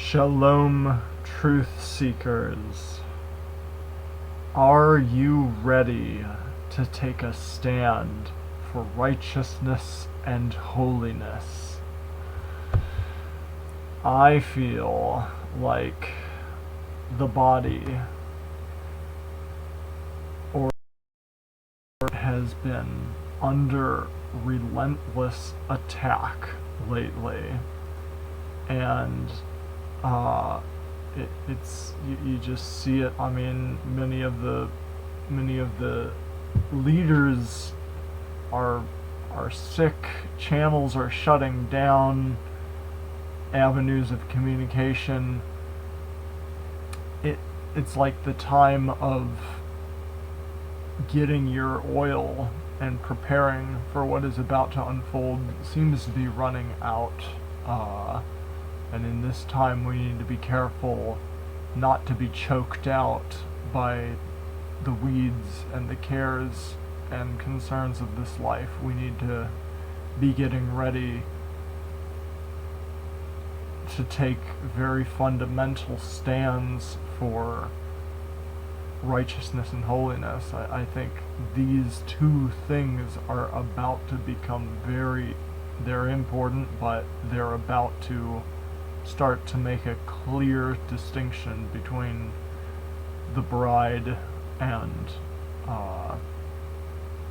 Shalom, truth seekers. Are you ready to take a stand for righteousness and holiness? I feel like the body or has been under relentless attack lately, and it's you just see it. I mean, many of the leaders are sick. Channels are shutting down. Avenues of communication. It's like the time of getting your oil and preparing for what is about to unfold seems to be running out. And in this time we need to be careful not to be choked out by the weeds and the cares and concerns of this life. We need to be getting ready to take very fundamental stands for righteousness and holiness. I think these two things are about to become they're important, but they're about to start to make a clear distinction between the bride and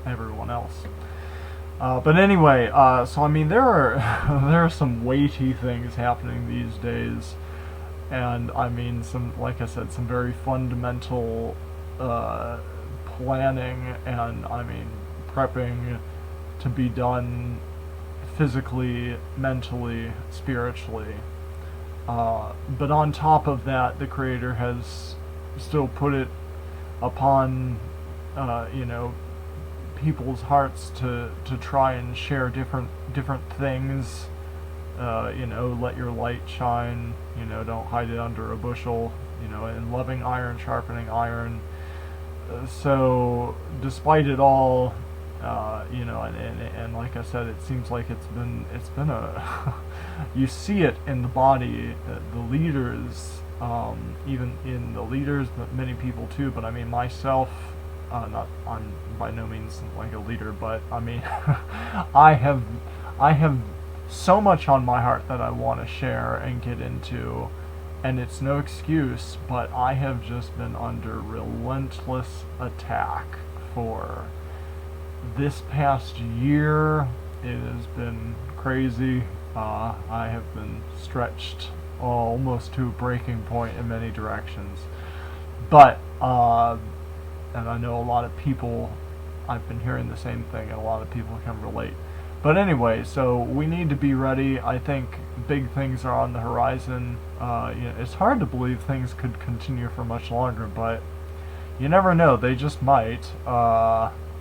everyone else. But anyway, so I mean there are some weighty things happening these days, and I mean like I said, some very fundamental planning and I mean prepping to be done physically, mentally, spiritually. But on top of that, the Creator has still put it upon, people's hearts to try and share different things. Let your light shine. Don't hide it under a bushel. And loving iron, sharpening iron. So, despite it all, and like I said, it seems like it's been a you see it in the body, the leaders, even in the leaders, but many people too. But I mean myself, I'm by no means like a leader, but I mean I have so much on my heart that I want to share and get into, and it's no excuse, but I have just been under relentless attack for this past year. It has been crazy. I have been stretched almost to a breaking point in many directions. But, and I know a lot of people, I've been hearing the same thing, and a lot of people can relate. But anyway, so we need to be ready. I think big things are on the horizon. It's hard to believe things could continue for much longer, but you never know. They just might.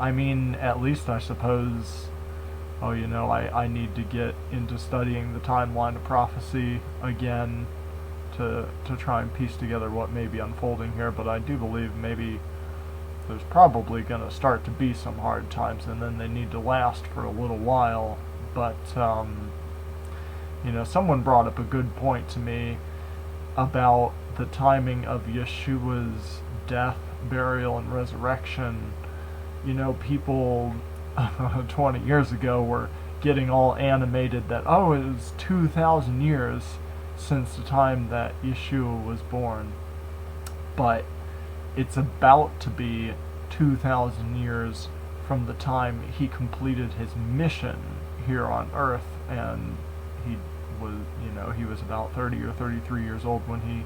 I mean, at least I suppose, I need to get into studying the timeline of prophecy again to try and piece together what may be unfolding here, but I do believe maybe there's probably going to start to be some hard times, and then they need to last for a little while. But, someone brought up a good point to me about the timing of Yeshua's death, burial, and resurrection. People 20 years ago were getting all animated that, it was 2,000 years since the time that Yeshua was born. But it's about to be 2,000 years from the time he completed his mission here on earth, and he was about 30 or 33 years old when he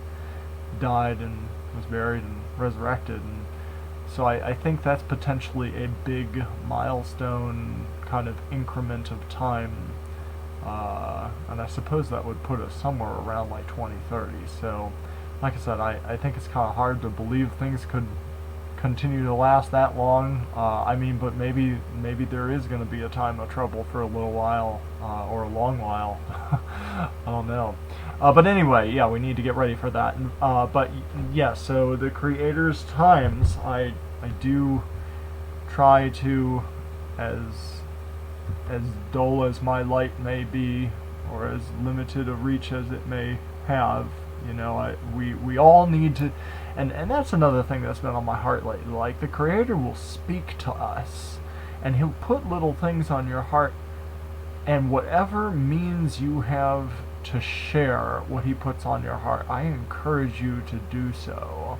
died and was buried and resurrected. And so I think that's potentially a big milestone kind of increment of time, and I suppose that would put us somewhere around like 2030. So, like I said, I think it's kind of hard to believe things could continue to last that long. But maybe there is going to be a time of trouble for a little while, or a long while. I don't know. But anyway, yeah, we need to get ready for that. But yeah, so the Creator's times, I do try to, as dull as my light may be, or as limited a reach as it may have, You know, we all need to, and that's another thing that's been on my heart lately. Like, the Creator will speak to us, and He'll put little things on your heart, and whatever means you have to share what He puts on your heart, I encourage you to do so,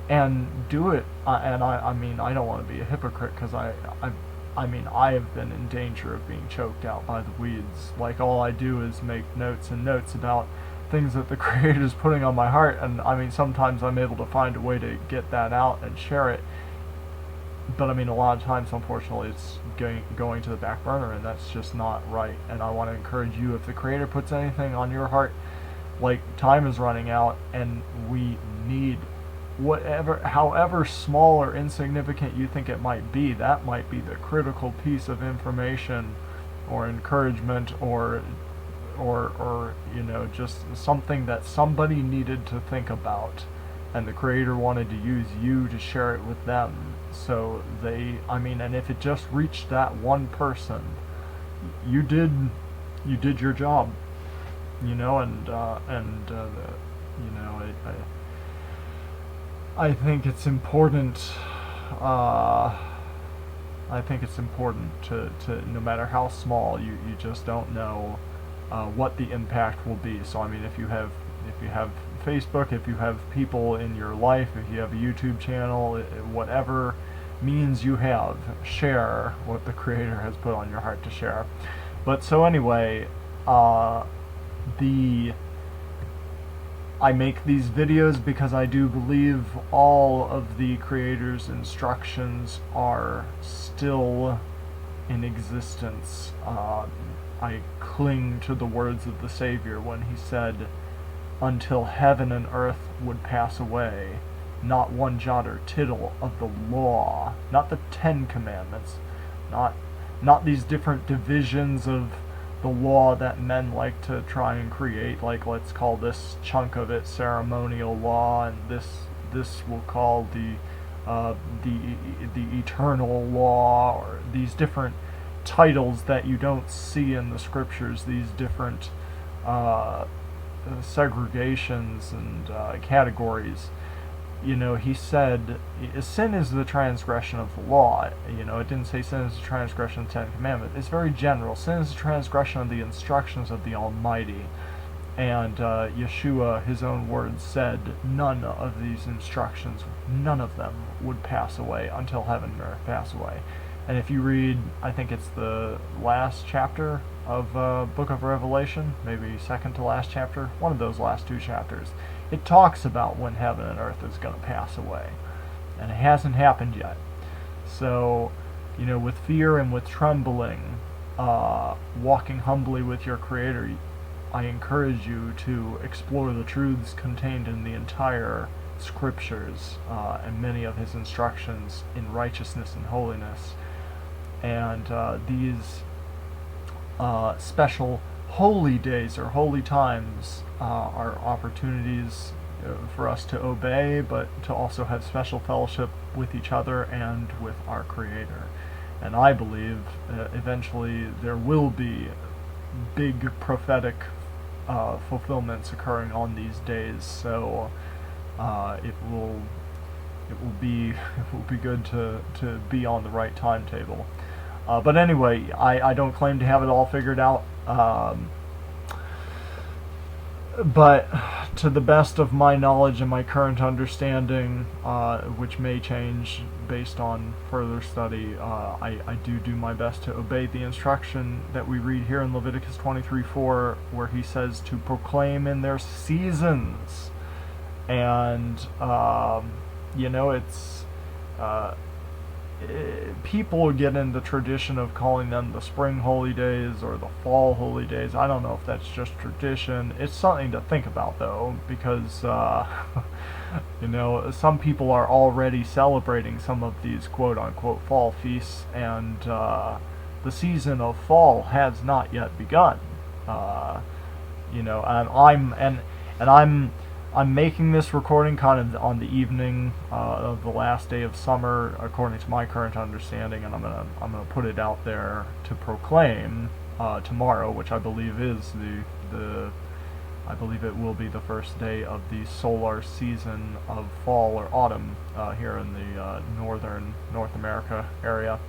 and do it. I mean, I don't want to be a hypocrite, because I mean, I have been in danger of being choked out by the weeds. Like, all I do is make notes and notes about things that the Creator is putting on my heart, and I mean, sometimes I'm able to find a way to get that out and share it, but I mean, a lot of times, unfortunately, it's going to the back burner, and that's just not right. And I want to encourage you, if the Creator puts anything on your heart, like, time is running out, and we need whatever, however small or insignificant you think it might be, that might be the critical piece of information or encouragement, or you know, just something that somebody needed to think about, and the Creator wanted to use you to share it with them. So I mean, and if it just reached that one person, you did your job, you know. And you know, I think it's important. I think it's important to no matter how small, you just don't know what the impact will be. So I mean, if you have Facebook, if you have people in your life, if you have a YouTube channel, whatever means you have, share what the Creator has put on your heart to share. But so anyway, I make these videos because I do believe all of the Creator's instructions are still in existence. I cling to the words of the Savior when He said, "Until heaven and earth would pass away, not one jot or tittle of the law," not the 10 Commandments, not these different divisions of the law that men like to try and create, like, let's call this chunk of it ceremonial law, and this we'll call the eternal law, or these different titles that you don't see in the scriptures, these different segregations and categories. You know, He said sin is the transgression of the law. You know, it didn't say sin is the transgression of the 10 Commandments. It's very general. Sin is the transgression of the instructions of the Almighty. And Yeshua, His own words, said none of these instructions, none of them would pass away until heaven and earth pass away. And if you read, I think it's the last chapter of Book of Revelation, maybe second to last chapter, one of those last 2 chapters, it talks about when heaven and earth is going to pass away. And it hasn't happened yet. So, you know, with fear and with trembling, walking humbly with your Creator, I encourage you to explore the truths contained in the entire scriptures, and many of His instructions in righteousness and holiness. And these special holy days or holy times are opportunities for us to obey, but to also have special fellowship with each other and with our Creator. And I believe eventually there will be big prophetic fulfillments occurring on these days. So it will be good to be on the right timetable. But anyway, I don't claim to have it all figured out. But to the best of my knowledge and my current understanding, which may change based on further study, I do my best to obey the instruction that we read here in Leviticus 23:4, where He says to proclaim in their seasons. And, you know, it's... people get in the tradition of calling them the spring holy days or the fall holy days. I don't know if that's just tradition. It's something to think about, though, because you know, some people are already celebrating some of these quote-unquote fall feasts, and the season of fall has not yet begun. You know, and I'm making this recording kind of on the evening of the last day of summer, according to my current understanding, and I'm gonna put it out there to proclaim tomorrow, which I believe is the I believe it will be the first day of the solar season of fall or autumn here in the northern North America area.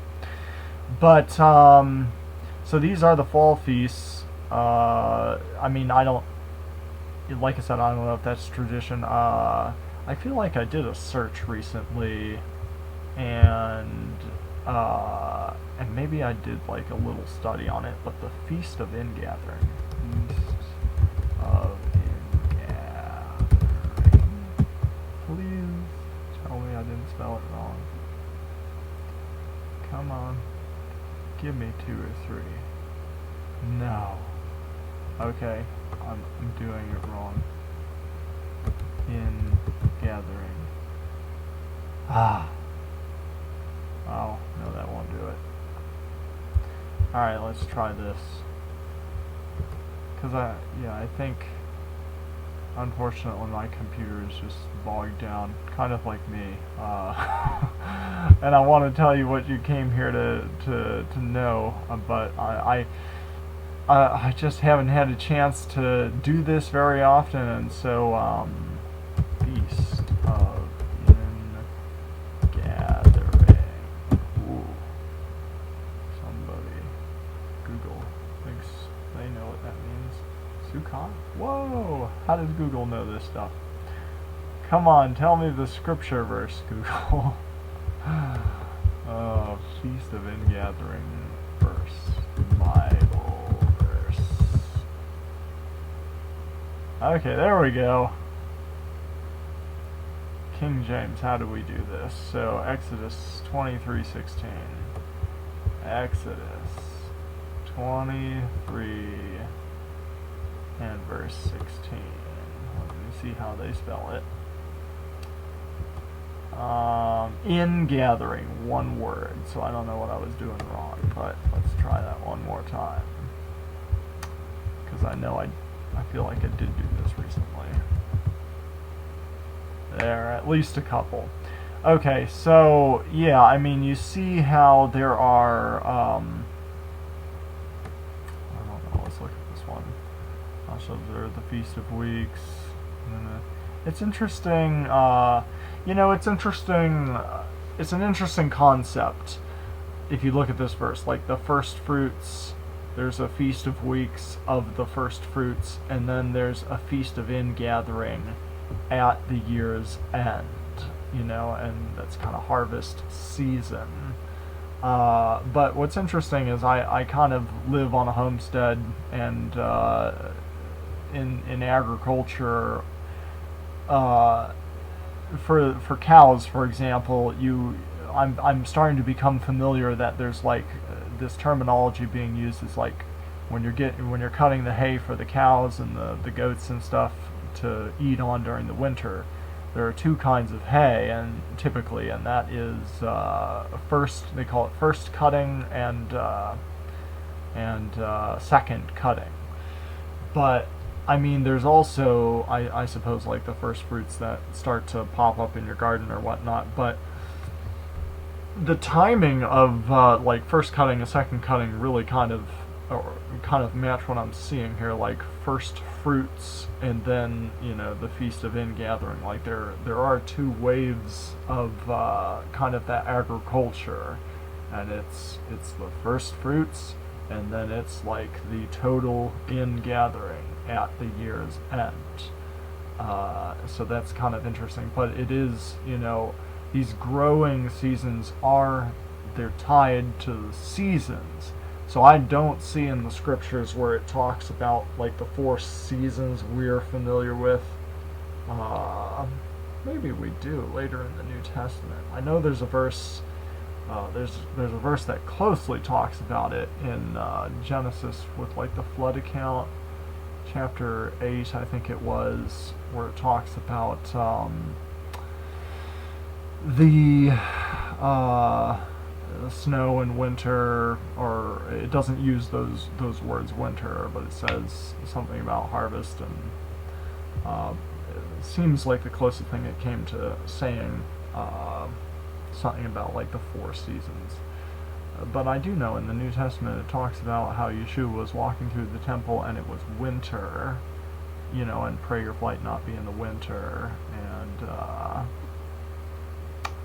But so these are the fall feasts. I mean, I don't, like I said, I don't know if that's tradition. I feel like I did a search recently, and maybe I did like a little study on it. But the Feast of Ingathering, Feast of Ingathering. Please tell me I didn't spell it wrong. Come on, give me 2 or 3. No. Okay, I'm doing it wrong. In gathering. Ah. Oh, no, that won't do it. Alright, let's try this. Because I think, unfortunately, my computer is just bogged down, kind of like me. And I want to tell you what you came here to know, but I just haven't had a chance to do this very often, and so, Feast of Ingathering. Ooh. Somebody, Google, thinks they know what that means. Sukkot? Whoa! How does Google know this stuff? Come on, tell me the scripture verse, Google. Oh, Feast of Ingathering verse. Bible verse. Okay, there we go. King James, how do we do this? So, Exodus 23:16. Exodus 23 and verse 16. Let me see how they spell it. In gathering, one word. So I don't know what I was doing wrong, but let's try that one more time. Because I know I feel like I did do this recently. There, at least a couple. Okay, so yeah, I mean, you see how there are, I don't know, let's look at this one. Also, there the Feast of Weeks. It's interesting, you know, it's interesting, it's an interesting concept if you look at this verse, like the first fruits, there's a Feast of Weeks of the first fruits, and then there's a Feast of Ingathering at the year's end, you know, and that's kind of harvest season. But what's interesting is I kind of live on a homestead, and in agriculture, for cows, for example, I'm starting to become familiar that there's like this terminology being used is like when you're cutting the hay for the cows and the goats and stuff to eat on during the winter. There are 2 kinds of hay, and typically, and that is they call it first cutting and second cutting. But I mean, there's also, I suppose, like the first fruits that start to pop up in your garden or whatnot, but the timing of like first cutting and second cutting really kind of match what I'm seeing here, like first fruits and then, you know, the Feast of Ingathering. Like there are 2 waves of kind of that agriculture, and it's the first fruits, and then it's like the total ingathering at the year's end. So that's kind of interesting, but it is, you know, these growing seasons they're tied to the seasons. So I don't see in the scriptures where it talks about like the 4 seasons we're familiar with. Maybe we do later in the New Testament. I know there's a verse. There's a verse that closely talks about it in Genesis with like the flood account, chapter 8, I think it was, where it talks about the snow in winter, or it doesn't use those words winter, but it says something about harvest, and it seems like the closest thing it came to saying something about like the 4 seasons. But I do know in the New Testament it talks about how Yeshua was walking through the temple and it was winter, and pray your flight not be in the winter. And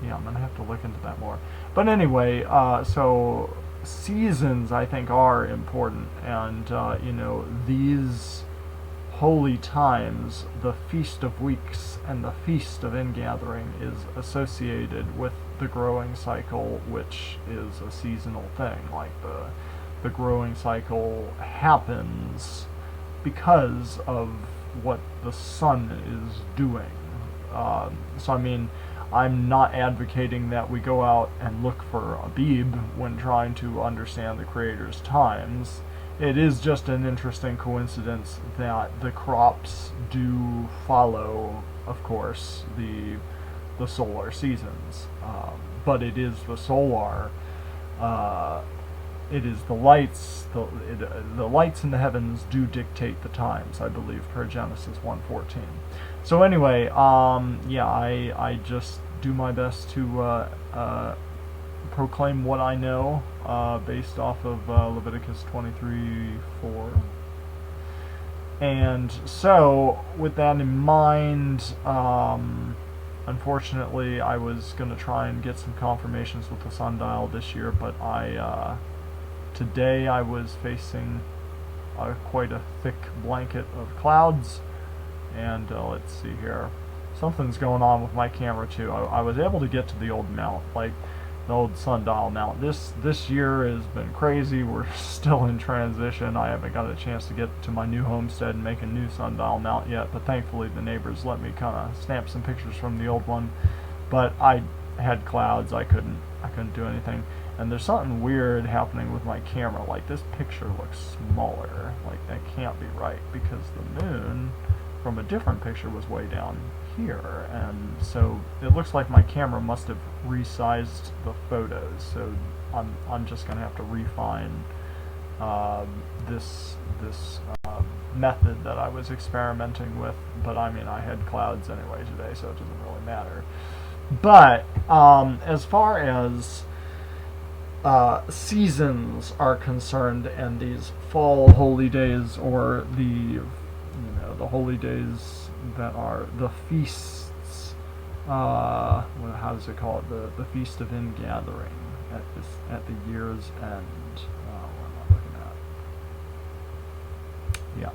yeah, I'm gonna have to look into that more. But anyway, so seasons I think are important, and these holy times, the Feast of Weeks and the Feast of Ingathering, is associated with the growing cycle, which is a seasonal thing. Like the growing cycle happens because of what the sun is doing. So I mean, I'm not advocating that we go out and look for Abib when trying to understand the Creator's times. It is just an interesting coincidence that the crops do follow, of course, the solar seasons. But it is the solar, it is the lights, the lights in the heavens do dictate the times, I believe, per Genesis 1:14. So anyway, yeah, I just do my best to proclaim what I know, based off of Leviticus 23:4. And so, with that in mind, unfortunately, I was going to try and get some confirmations with the sundial this year, but today I was facing quite a thick blanket of clouds, and let's see here. Something's going on with my camera too. I was able to get to the old mount, like the old sundial mount. This year has been crazy. We're still in transition. I haven't got a chance to get to my new homestead and make a new sundial mount yet, but thankfully the neighbors let me kind of snap some pictures from the old one. But I had clouds. I couldn't do anything. And there's something weird happening with my camera. Like, this picture looks smaller. Like, that can't be right, because the moon from a different picture was way down here, and so it looks like my camera must have resized the photos. So I'm just gonna have to refine this method that I was experimenting with. But I mean, I had clouds anyway today, so it doesn't really matter. But as far as seasons are concerned, and these fall holy days, or the holy days that are the feasts, how does it call it? The Feast of Ingathering at the year's end. What am I looking at? Yeah.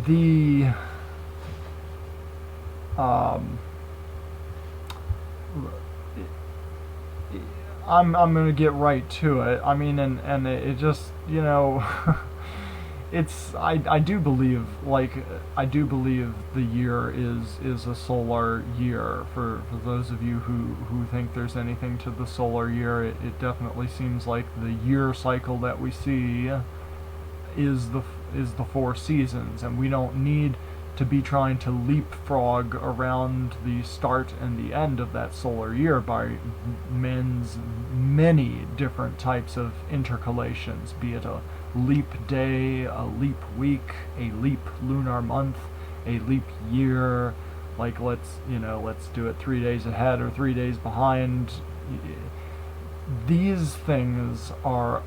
The I'm gonna get right to it. I mean, and it just, it's I do believe, the year is a solar year. For those of you who think there's anything to the solar year, it definitely seems like the year cycle that we see is the four seasons, and we don't need to be trying to leapfrog around the start and the end of that solar year by men's many different types of intercalations, be it a leap day, a leap week, a leap lunar month, a leap year. Like, let's do it 3 days ahead or 3 days behind. These things are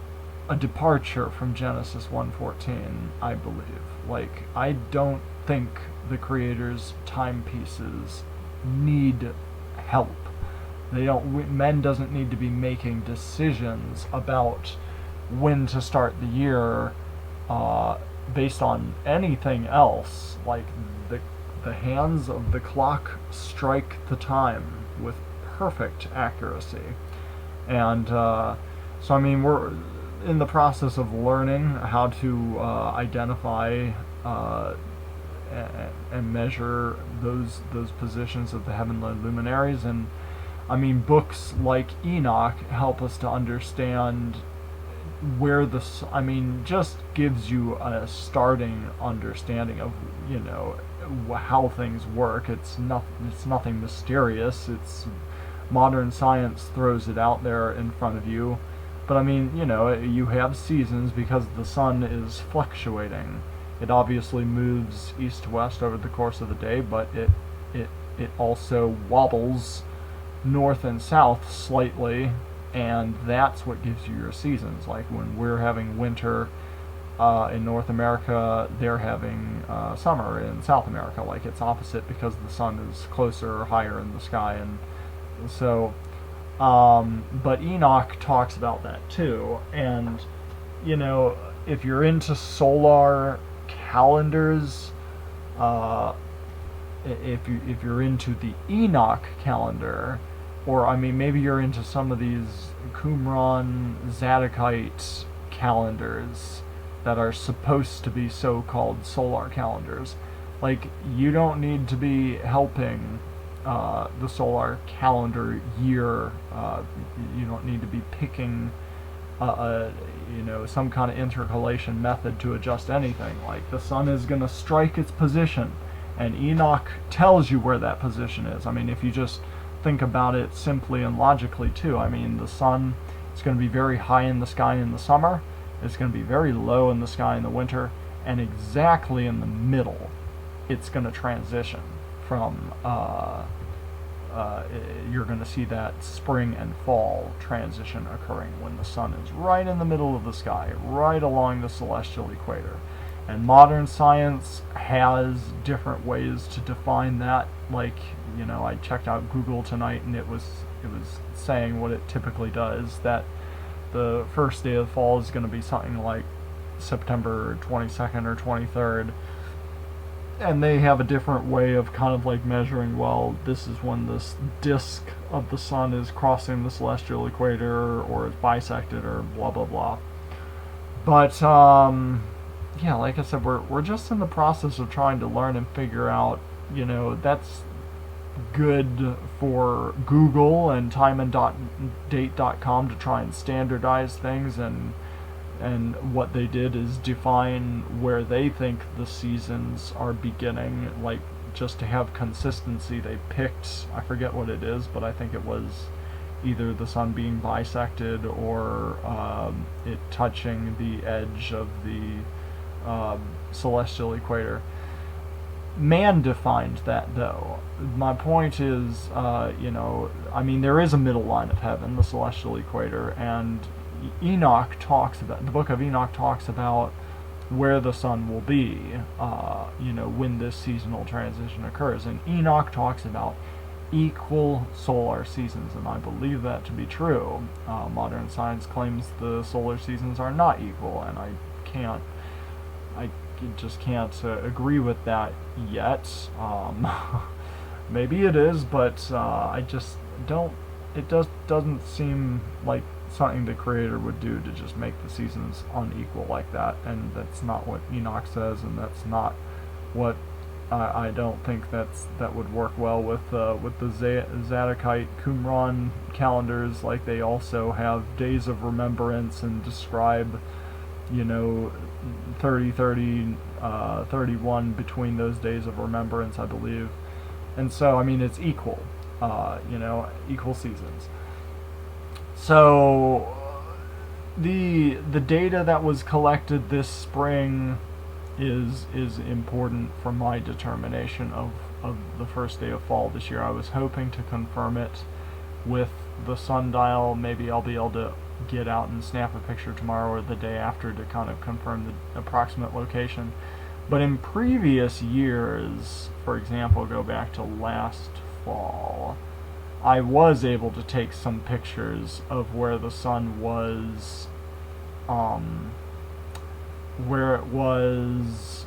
a departure from Genesis 1:14, I believe. Like, I don't think the Creator's timepieces need help. Men doesn't need to be making decisions about when to start the year based on anything else. Like, the hands of the clock strike the time with perfect accuracy. And so I mean, we're in the process of learning how to identify and measure those positions of the heavenly luminaries. And I mean, books like Enoch help us to understand where just gives you a starting understanding of how things work. It's nothing mysterious. It's modern science throws it out there in front of you. But I mean, you have seasons because the sun is fluctuating. It obviously moves east to west over the course of the day, but it also wobbles north and south slightly and that's what gives you your seasons. Like when we're having winter in North America, they're having summer in South America. Like it's opposite because the sun is closer or higher in the sky, and so. But Enoch talks about that too, and you know, if you're into solar calendars, if you're into the Enoch calendar, or I mean maybe you're into some of these Qumran Zadokite calendars that are supposed to be so-called solar calendars, like you don't need to be helping the solar calendar year. You don't need to be picking some kind of intercalation method to adjust anything. Like the sun is going to strike its position, and Enoch tells you where that position is. I mean, if you just think about it simply and logically too, I mean, the sun is going to be very high in the sky in the summer, it's going to be very low in the sky in the winter, and exactly in the middle it's going to transition from you're going to see that spring and fall transition occurring when the sun is right in the middle of the sky, right along the celestial equator. And modern science has different ways to define that. Like, you know, I checked out Google tonight, and it was saying what it typically does, that the first day of fall is going to be something like September 22nd or 23rd. And they have a different way of kind of like measuring, well, this is when this disk of the sun is crossing the celestial equator or is bisected or blah blah blah. But yeah, like I said, we're just in the process of trying to learn and figure out, you know, that's good for Google and timeanddate.com to try and standardize things, and what they did is define where they think the seasons are beginning, like just to have consistency. They picked, I forget what it is, but I think it was either the sun being bisected or it touching the edge of the celestial equator. Man defined that, though. My point is, you know, I mean, there is a middle line of heaven, the celestial equator, and Enoch talks about, the book of Enoch talks about where the sun will be, you know, when this seasonal transition occurs. And Enoch talks about equal solar seasons, and I believe that to be true. Modern science claims the solar seasons are not equal, and I just can't agree with that yet. Maybe it is, but I just don't. It doesn't seem like something the Creator would do to just make the seasons unequal like that, and that's not what Enoch says, and that's not what I don't think that would work well with the Zadokite Qumran calendars. Like, they also have days of remembrance and describe, you know, 30, 31 between those days of remembrance, I believe. And so, I mean, it's equal, you know, equal seasons. So the data that was collected this spring is important for my determination of the first day of fall this year. I was hoping to confirm it with the sundial. Maybe I'll be able to get out and snap a picture tomorrow or the day after to kind of confirm the approximate location. But in previous years, for example, go back to last fall, I was able to take some pictures of where the sun was, where it was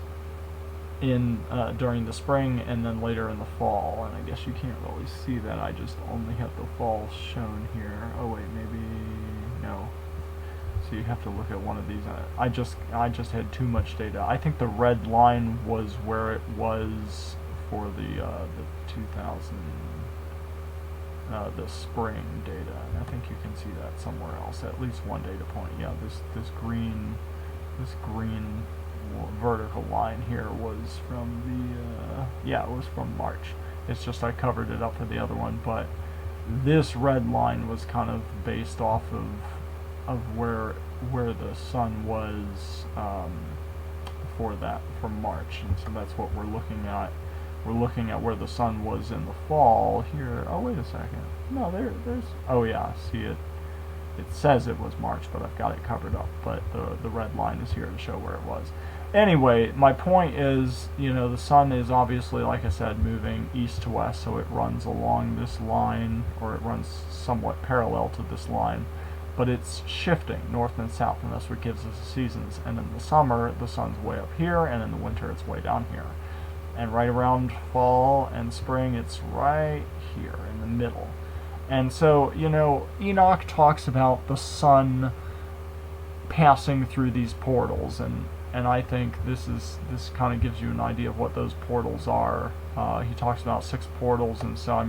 in during the spring and then later in the fall. And I guess you can't really see that. I just only have the fall shown here. Oh wait, maybe no. So you have to look at one of these. I just had too much data. I think the red line was where it was for the 2000. The spring data, and I think you can see that somewhere else. At least one data point. Yeah, this green vertical line here was from the it was from March. It's just I covered it up for the other one, but this red line was kind of based off of where the sun was for March, and so that's what we're looking at. We're looking at where the sun was in the fall here. Oh, wait a second. No, there's... Oh, yeah, see it. it says it was March, but I've got it covered up. But the red line is here to show where it was. Anyway, my point is, the sun is obviously, like I said, moving east to west, so it runs along this line, or it runs somewhat parallel to this line, but it's shifting north and south, and that's what gives us the seasons. And in the summer, the sun's way up here, and in the winter, it's way down here. And right around fall and spring, it's right here in the middle. And so, Enoch talks about the sun passing through these portals, and I think this kind of gives you an idea of what those portals are. He talks about 6 portals, and so,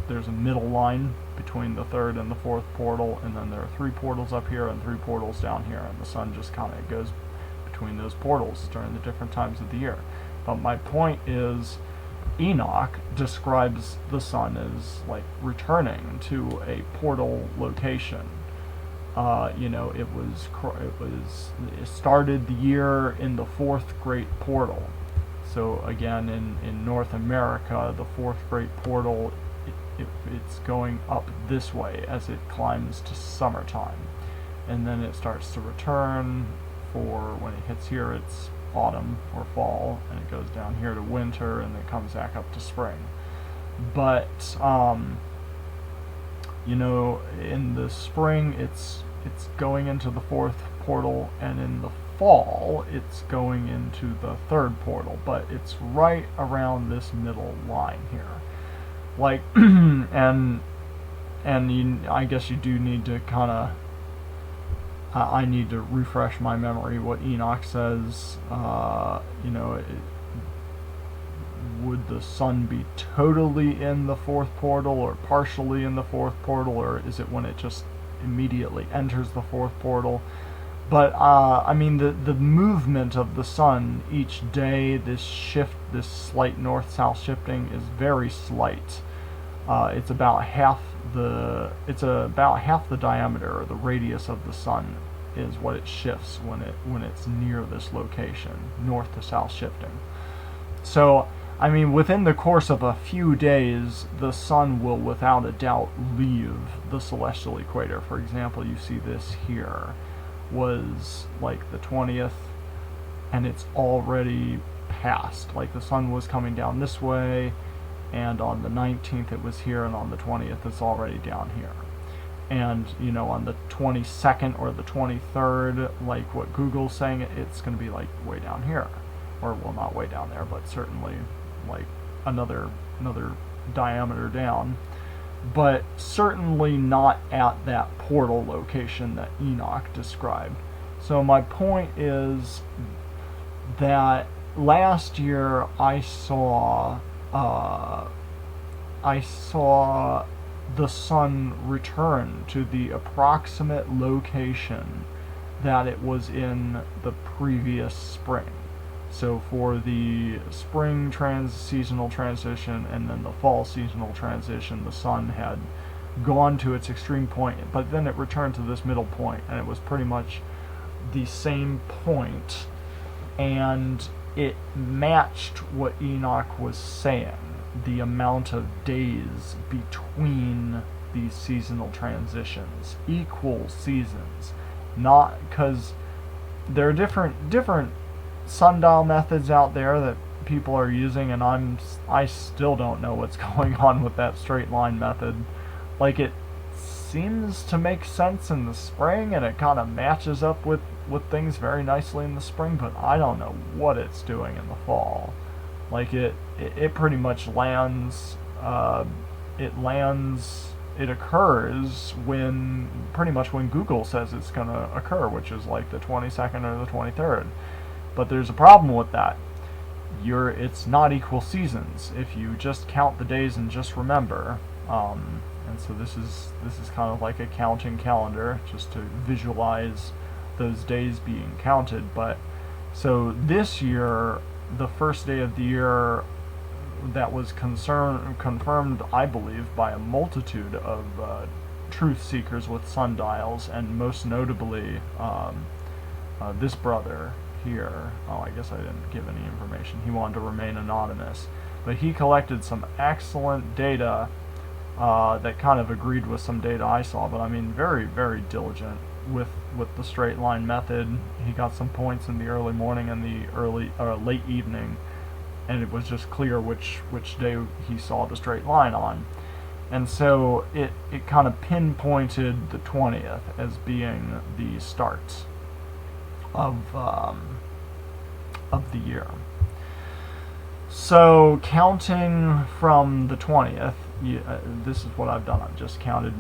there's a middle line between the 3rd and the 4th portal, and then there are 3 portals up here and 3 portals down here, and the sun just kind of goes between those portals during the different times of the year. But my point is, Enoch describes the sun as like returning to a portal location. It started the year in the 4th great portal. So again, in North America, the 4th great portal, it's going up this way as it climbs to summertime, and then it starts to return for when it hits here, it's autumn or fall, and it goes down here to winter, and it comes back up to spring. But in the spring it's going into the 4th portal, and in the fall it's going into the 3rd portal, but it's right around this middle line here. Like, I guess you do need to kind of, I need to refresh my memory what Enoch says. Would the sun be totally in the 4th portal, or partially in the 4th portal, or is it when it just immediately enters the 4th portal? But the movement of the sun each day, this slight north-south shifting, is very slight. It's about half the diameter, or the radius of the sun, is what it shifts when it's near this location, north to south shifting. So, within the course of a few days, the sun will without a doubt leave the celestial equator. For example, you see this here was like the 20th, and it's already passed. Like, the sun was coming down this way, and on the 19th it was here, and on the 20th it's already down here. And on the 22nd or the 23rd, like what Google's saying, it's going to be like way down here, or well, not way down there, but certainly like another diameter down, but certainly not at that portal location that Enoch described. So my point is that last year I saw the sun return to the approximate location that it was in the previous spring. So for the spring seasonal transition and then the fall seasonal transition, the sun had gone to its extreme point, but then it returned to this middle point, and it was pretty much the same point, and it matched what Enoch was saying, the amount of days between these seasonal transitions, equal seasons, not because there are different sundial methods out there that people are using, and I still don't know what's going on with that straight line method. Like, it seems to make sense in the spring, and it kind of matches up with things very nicely in the spring, but I don't know what it's doing in the fall. Like, it pretty much lands, it occurs when Google says it's going to occur, which is like the 22nd or the 23rd. But there's a problem with that. It's not equal seasons if you just count the days and just remember. And so this is kind of like a counting calendar, just to visualize those days being counted. But so this year, the first day of the year that was confirmed, I believe, by a multitude of truth seekers with sundials, and most notably this brother here. Oh, I guess I didn't give any information. He wanted to remain anonymous, but he collected some excellent data that kind of agreed with some data I saw, but I mean, very, very diligent with the straight line method. He got some points in the early morning and the late evening, and it was just clear which day he saw the straight line on. And so it kind of pinpointed the 20th as being the start of the year. So counting from the 20th, this is what I've done. I've just counted,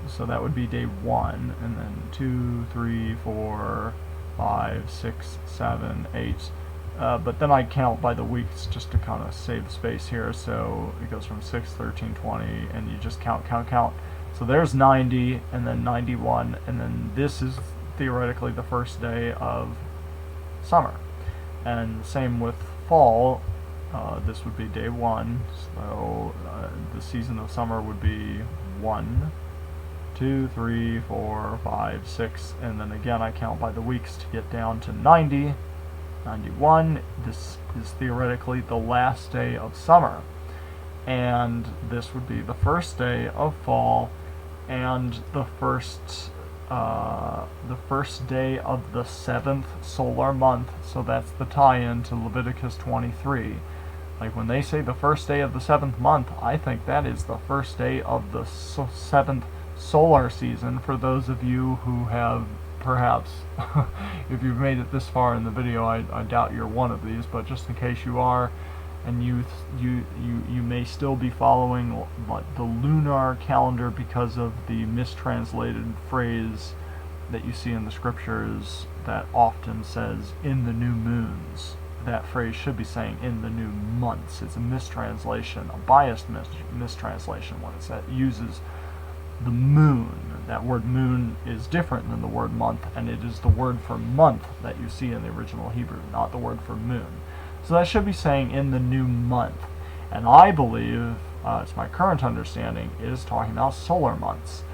so that would be day 1, and then 2, 3, 4, 5, 6, 7, 8. But then I count by the weeks just to kind of save space here. So it goes from 6, 13, 20, and you just count. So there's 90, and then 91, and then this is theoretically the first day of summer. And same with fall. This would be day 1, so the season of summer would be 1, 2, 3, 4, 5, 6, and then again I count by the weeks to get down to 90, 91. This is theoretically the last day of summer, and this would be the first day of fall, and the first day of the 7th solar month. So that's the tie-in to Leviticus 23. Like when they say the first day of the 7th month, I think that is the first day of the 7th solar season. For those of you who have perhaps, if you've made it this far in the video, I doubt you're one of these, but just in case you are, and you may still be following the lunar calendar because of the mistranslated phrase that you see in the scriptures that often says in the new moons. That phrase should be saying in the new months. It's a mistranslation, a biased mistranslation when it uses the moon. That word moon is different than the word month, and it is the word for month that you see in the original Hebrew, not the word for moon. So that should be saying in the new month. And I believe, it's my current understanding, it is talking about solar months.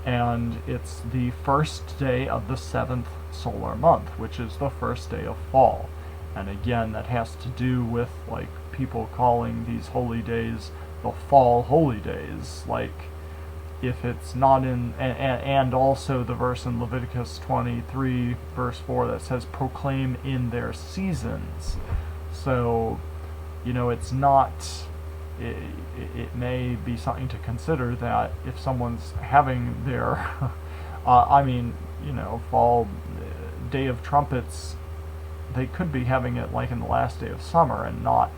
And it's the first day of the 7th solar month, which is the first day of fall. And again, that has to do with like people calling these holy days the fall holy days. Like if it's not in, and also the verse in Leviticus 23 verse 4 that says proclaim in their seasons. So, you know, it's not, it may be something to consider that if someone's having their, I mean, you know, fall day of trumpets, they could be having it like in the last day of summer and not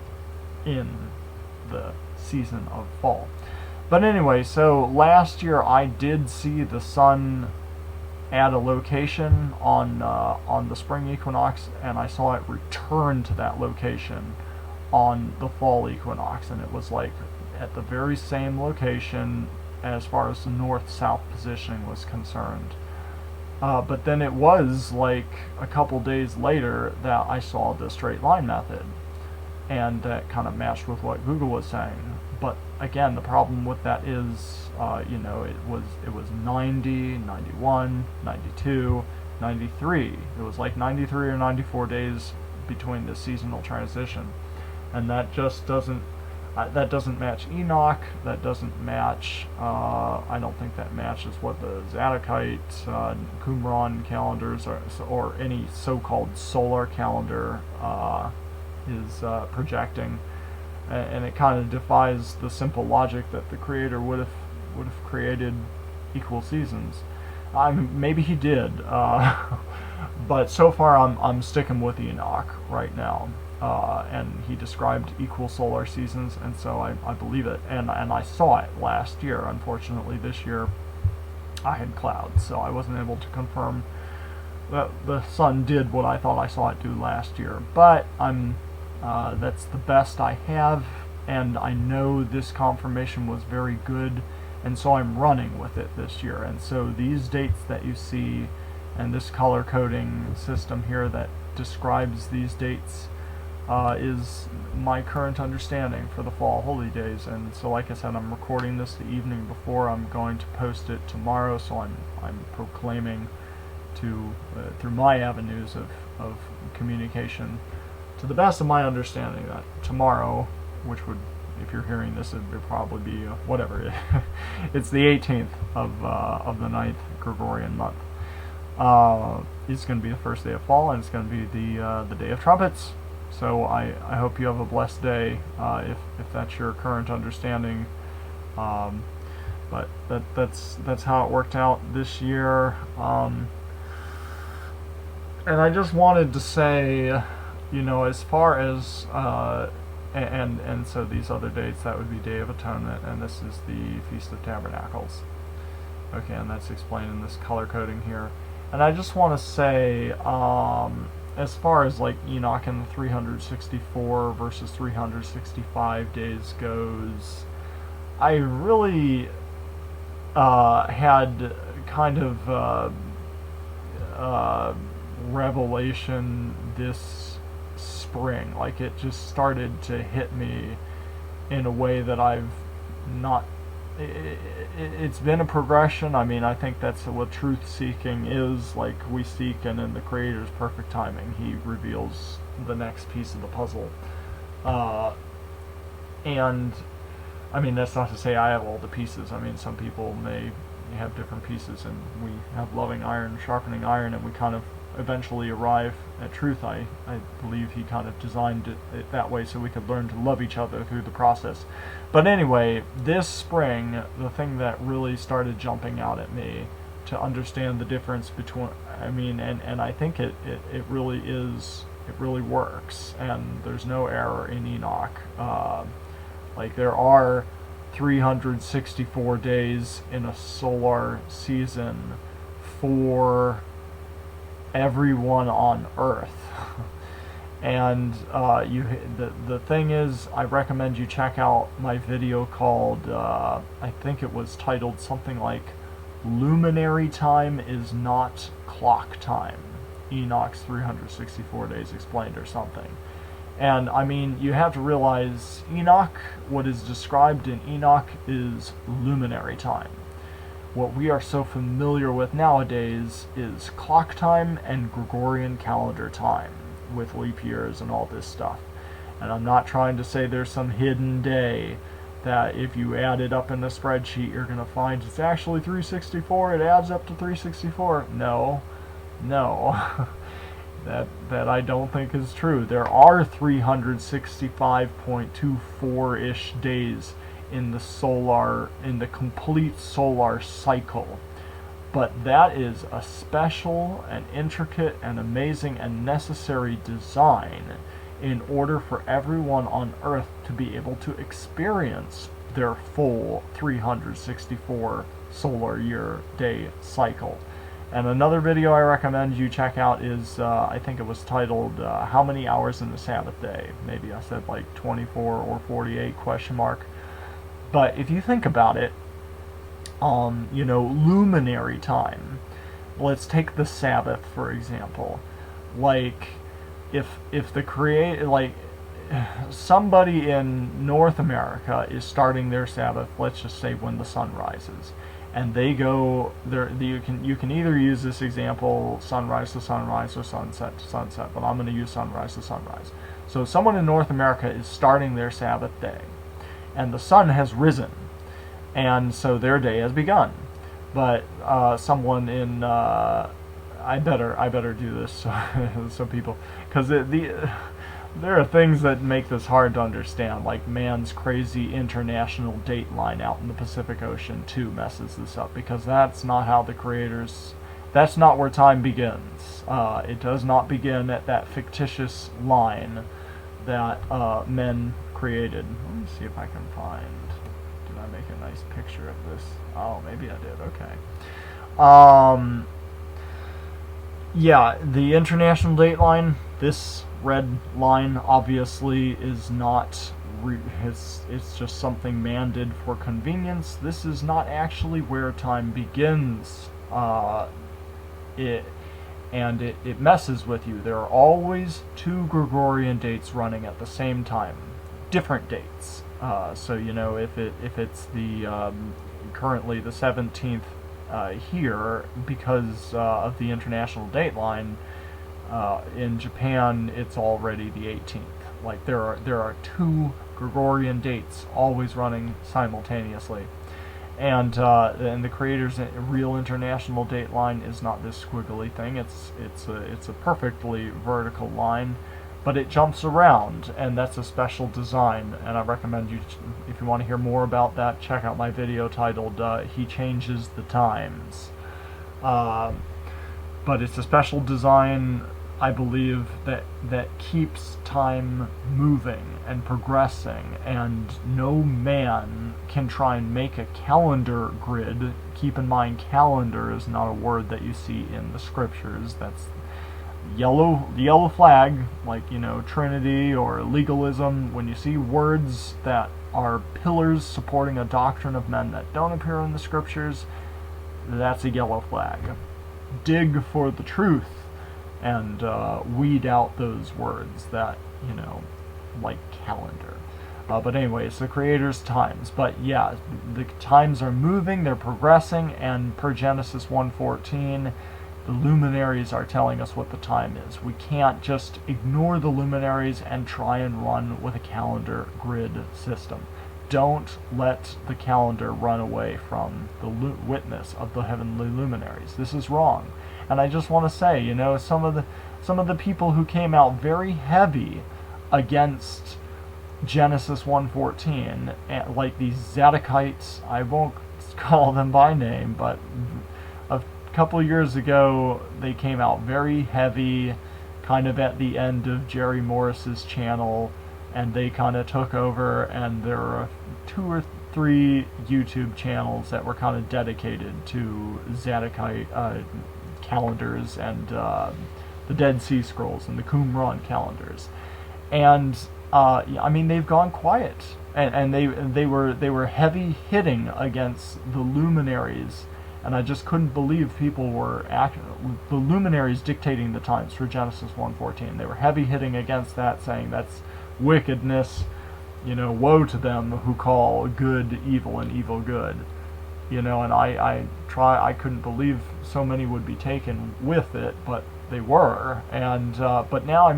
in the season of fall. But anyway, so last year I did see the sun at a location on the spring equinox, and I saw it return to that location on the fall equinox, and it was like at the very same location as far as the north-south positioning was concerned. But then it was like a couple days later that I saw the straight line method, and that kind of matched with what Google was saying. But again, the problem with that is, you know, it was 90, 91, 92, 93. It was like 93 or 94 days between the seasonal transition, and that just doesn't match Enoch. That doesn't match. I don't think that matches what the Zadokite, Qumran calendars or any so-called solar calendar is projecting. And it kind of defies the simple logic that the Creator would have created equal seasons. Maybe he did, but so far I'm sticking with Enoch right now. And he described equal solar seasons, and so I believe it. And I saw it last year. Unfortunately, this year I had clouds, so I wasn't able to confirm that the sun did what I thought I saw it do last year. But that's the best I have, and I know this confirmation was very good, and so I'm running with it this year. And so these dates that you see, and this color coding system here that describes these dates, is my current understanding for the fall holy days. And so, like I said, I'm recording this the evening before. I'm going to post it tomorrow, so I'm proclaiming to through my avenues of communication, to the best of my understanding, that tomorrow, which would if you're hearing this, it'd probably be whatever. It's the 18th of the 9th Gregorian month. It's going to be the first day of fall, and it's going to be the day of trumpets. So I hope you have a blessed day, if that's your current understanding. But that's how it worked out this year. And I just wanted to say, as far as and so these other dates, that would be Day of Atonement, and this is the Feast of Tabernacles. Okay, and that's explained in this color coding here. And I just want to say, as far as like Enoch and the 364 versus 365 days goes, I really had kind of revelation this spring. Like, it just started to hit me in a way that I've not. It's been a progression. I mean, I think that's what truth seeking is. Like, we seek, and in the Creator's perfect timing, He reveals the next piece of the puzzle. And I mean, that's not to say I have all the pieces. I mean, some people may have different pieces, and we have loving iron sharpening iron, and we kind of eventually arrive at truth. I believe He kind of designed it that way so we could learn to love each other through the process. But anyway, this spring, the thing that really started jumping out at me to understand the difference between, I mean, and I think it really is, it really works, and there's no error in Enoch. Like, there are 364 days in a solar season for everyone on Earth. And the thing is, I recommend you check out my video called, I think it was titled something like Luminary Time is Not Clock Time. Enoch's 364 Days Explained, or something. And I mean, you have to realize Enoch, what is described in Enoch is luminary time. What we are so familiar with nowadays is clock time and Gregorian calendar time, with leap years and all this stuff. And I'm not trying to say there's some hidden day that if you add it up in the spreadsheet, you're going to find it's actually 364, it adds up to 364. No. That I don't think is true. There are 365.24-ish days in the complete solar cycle. But that is a special and intricate and amazing and necessary design in order for everyone on Earth to be able to experience their full 364 solar year day cycle. And another video I recommend you check out is, I think it was titled, How Many Hours in the Sabbath Day? Maybe I said like 24 or 48 question mark. But if you think about it, luminary time. Let's take the Sabbath, for example. Like, if somebody in North America is starting their Sabbath, let's just say when the sun rises, and they go there. You can either use this example, sunrise to sunrise or sunset to sunset, but I'm going to use sunrise to sunrise. So someone in North America is starting their Sabbath day, and the sun has risen, and so their day has begun. But someone in I better do this so people, because there are things that make this hard to understand, like man's crazy international date line out in the Pacific Ocean too messes this up, because that's not how that's not where time begins. It does not begin at that fictitious line that men created. Let me see if I can find, did I make a nice picture of this? Oh, maybe I did, okay. Yeah, the international date line, this red line obviously is not, it's just something man did for convenience. This is not actually where time begins. It messes with you. There are always two Gregorian dates running at the same time, different dates. So if it's the currently the 17th here, because of the international date line, in Japan it's already the 18th. Like, there are two Gregorian dates always running simultaneously. And the Creator's real international date line is not this squiggly thing. It's a perfectly vertical line, but it jumps around, and that's a special design. And I recommend you, if you want to hear more about that, check out my video titled "He Changes the Times." But it's a special design, I believe, that keeps time moving and progressing, and no man can try and make a calendar grid. Keep in mind, calendar is not a word that you see in the scriptures. That's the yellow flag, like, Trinity or legalism. When you see words that are pillars supporting a doctrine of men that don't appear in the scriptures, that's a yellow flag. Dig for the truth and weed out those words that, like calendar. But anyway, it's the Creator's times. But yeah, the times are moving, they're progressing, and per Genesis 1:14, the luminaries are telling us what the time is. We can't just ignore the luminaries and try and run with a calendar grid system. Don't let the calendar run away from the witness of the heavenly luminaries. This is wrong. And I just want to say, some of the people who came out very heavy against Genesis 1:14, like these Zadokites, I won't call them by name, but a couple years ago they came out very heavy, kind of at the end of Jerry Morris's channel, and they kind of took over, and there were 2 or 3 YouTube channels that were kind of dedicated to Zadokite calendars and the Dead Sea Scrolls and the Qumran calendars. And they've gone quiet, and they were heavy hitting against the luminaries, and I just couldn't believe people were the luminaries dictating the times for Genesis 1:14. They were heavy hitting against that, saying that's wickedness, woe to them who call good evil and evil good, and I couldn't believe so many would be taken with it, but they were. And but now,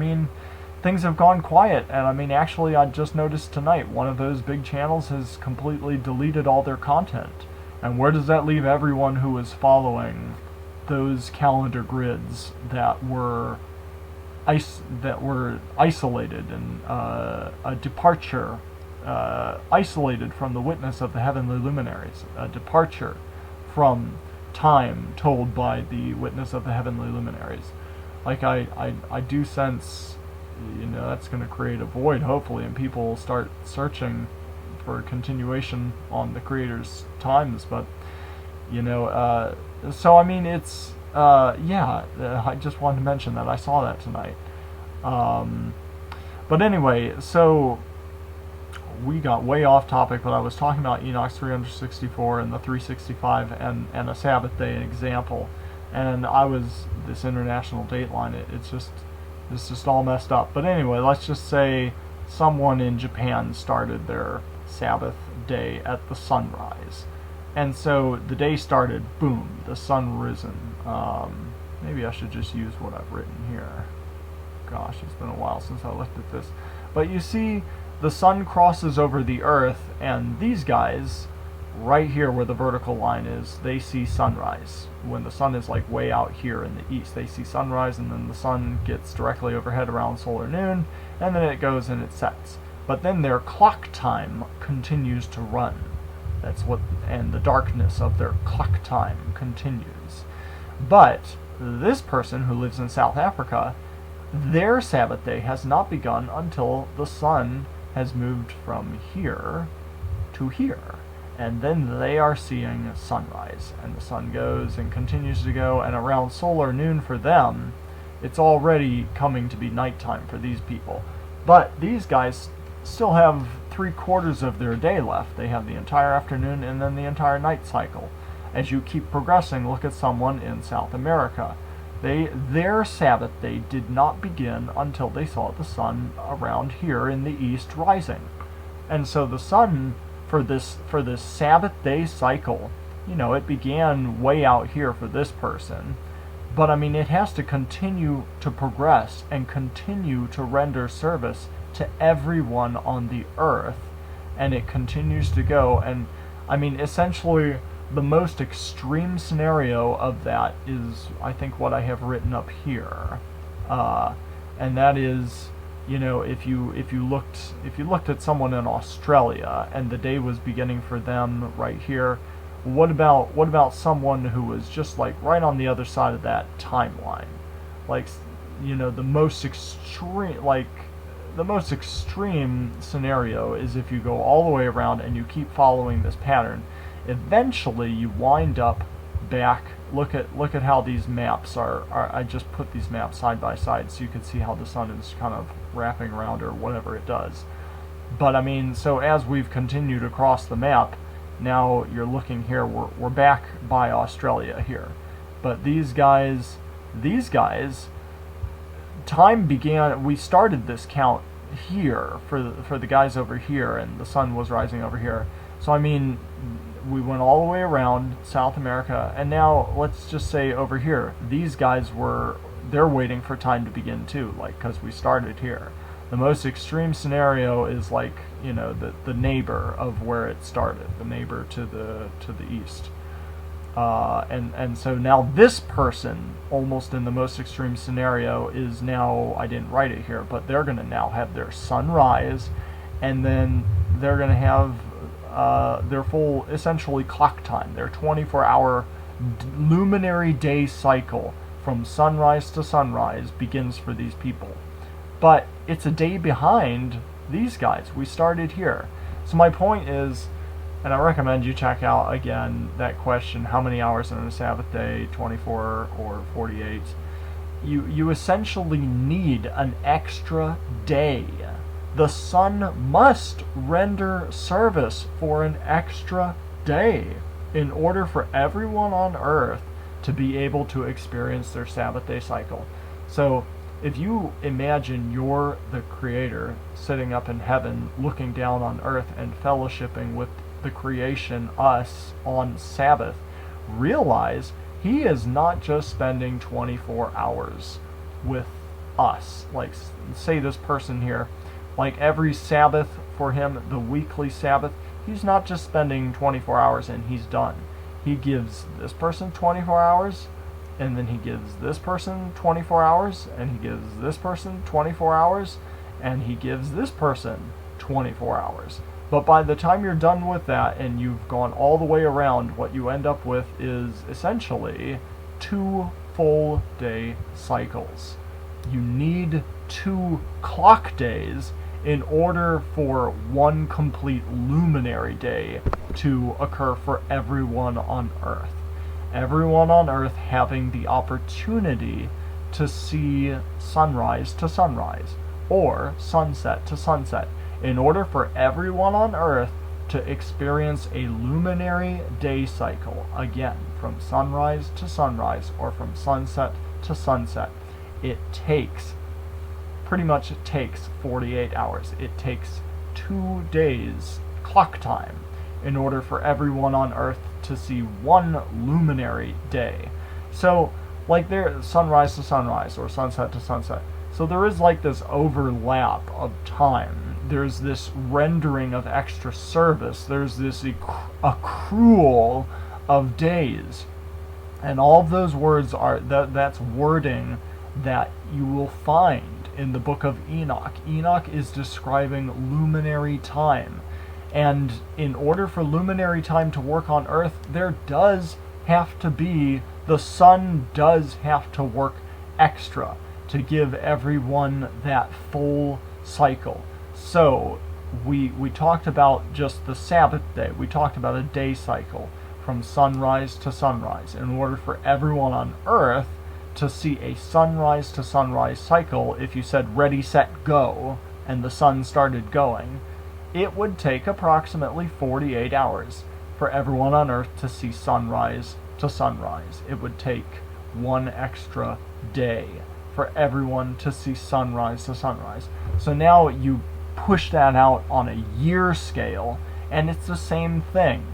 things have gone quiet, and actually, I just noticed tonight one of those big channels has completely deleted all their content. And where does that leave everyone who was following those calendar grids that were isolated, and a departure, isolated from the witness of the heavenly luminaries, a departure from time told by the witness of the heavenly luminaries? Like, I do sense, that's going to create a void, hopefully, and people will start searching for continuation on the Creator's times. But so it's I just wanted to mention that I saw that tonight. But anyway, so we got way off topic, but I was talking about Enoch's 364 and the 365 and a Sabbath day example, and this international date line, it's just all messed up. But anyway, let's just say someone in Japan started their Sabbath day at the sunrise, and so the day started, boom, the sun risen. Maybe I should just use what I've written here. Gosh, it's been a while since I looked at this. But you see, the sun crosses over the earth, and these guys, right here where the vertical line is, they see sunrise. When the sun is like way out here in the east, they see sunrise, and then the sun gets directly overhead around solar noon, and then it goes and it sets. But then their clock time continues to run. And the darkness of their clock time continues. But this person who lives in South Africa, their Sabbath day has not begun until the sun has moved from here to here. And then they are seeing sunrise. And the sun goes and continues to go, and around solar noon for them, it's already coming to be nighttime for these people. But these guys still have 3/4 of their day left. They have the entire afternoon and then the entire night cycle. As you keep progressing, look at someone in South America. Their Sabbath day did not begin until they saw the sun around here in the east rising. And so the sun, for this Sabbath day cycle, it began way out here for this person. But it has to continue to progress and continue to render service to everyone on the earth, and it continues to go. And I mean, essentially, the most extreme scenario of that is, I think, what I have written up here, and that is, you know, if you looked at someone in Australia and the day was beginning for them right here, what about someone who was just like right on the other side of that timeline, like, you know, the most extreme scenario is if you go all the way around and you keep following this pattern, eventually you wind up back. Look at how these maps are. I just put these maps side by side so you can see how the sun is kind of wrapping around or whatever it does. But I mean, so as we've continued across the map, now you're looking here, we're back by Australia here. But these guys, time began, we started this count here for the guys over here, and the sun was rising over here. So I mean, we went all the way around South America, and now let's just say over here, these guys they're waiting for time to begin too, like, because we started here. The most extreme scenario is like, you know, the neighbor of where it started, the neighbor to the east. And so now this person, almost in the most extreme scenario, is now, I didn't write it here, but they're going to now have their sunrise, and then they're going to have their full, essentially, clock time, their 24-hour luminary day cycle from sunrise to sunrise begins for these people. But it's a day behind these guys. We started here. So my point is, and I recommend you check out, again, that question, how many hours in a Sabbath day, 24 or 48? You essentially need an extra day. The sun must render service for an extra day in order for everyone on earth to be able to experience their Sabbath day cycle. So if you imagine you're the Creator sitting up in heaven looking down on earth and fellowshipping with the creation, us, on Sabbath, realize He is not just spending 24 hours with us. Like, say this person here, like every Sabbath for him, the weekly Sabbath, He's not just spending 24 hours and He's done. He gives this person 24 hours, and then He gives this person 24 hours, and He gives this person 24 hours, and He gives this person 24 hours. But by the time you're done with that and you've gone all the way around, what you end up with is essentially 2 full day cycles. You need 2 clock days in order for 1 complete luminary day to occur for everyone on earth. Everyone on earth having the opportunity to see sunrise to sunrise, or sunset to sunset, in order for everyone on earth to experience a luminary day cycle, again, from sunrise to sunrise, or from sunset to sunset. It takes 48 hours. It takes 2 days clock time in order for everyone on earth to see 1 luminary day. So, like, there, sunrise to sunrise, or sunset to sunset. So there is like this overlap of time. There's this rendering of extra service. There's this accrual of days. And all of those words are, that's wording that you will find in the book of Enoch. Enoch is describing luminary time. And in order for luminary time to work on earth, there does have to be, the sun does have to work extra to give everyone that full cycle. So we talked about just the Sabbath day. We talked about a day cycle from sunrise to sunrise. In order for everyone on earth to see a sunrise to sunrise cycle, if you said ready, set, go, and the sun started going, it would take approximately 48 hours for everyone on earth to see sunrise to sunrise. It would take 1 extra day for everyone to see sunrise to sunrise. So now you push that out on a year scale, and it's the same thing,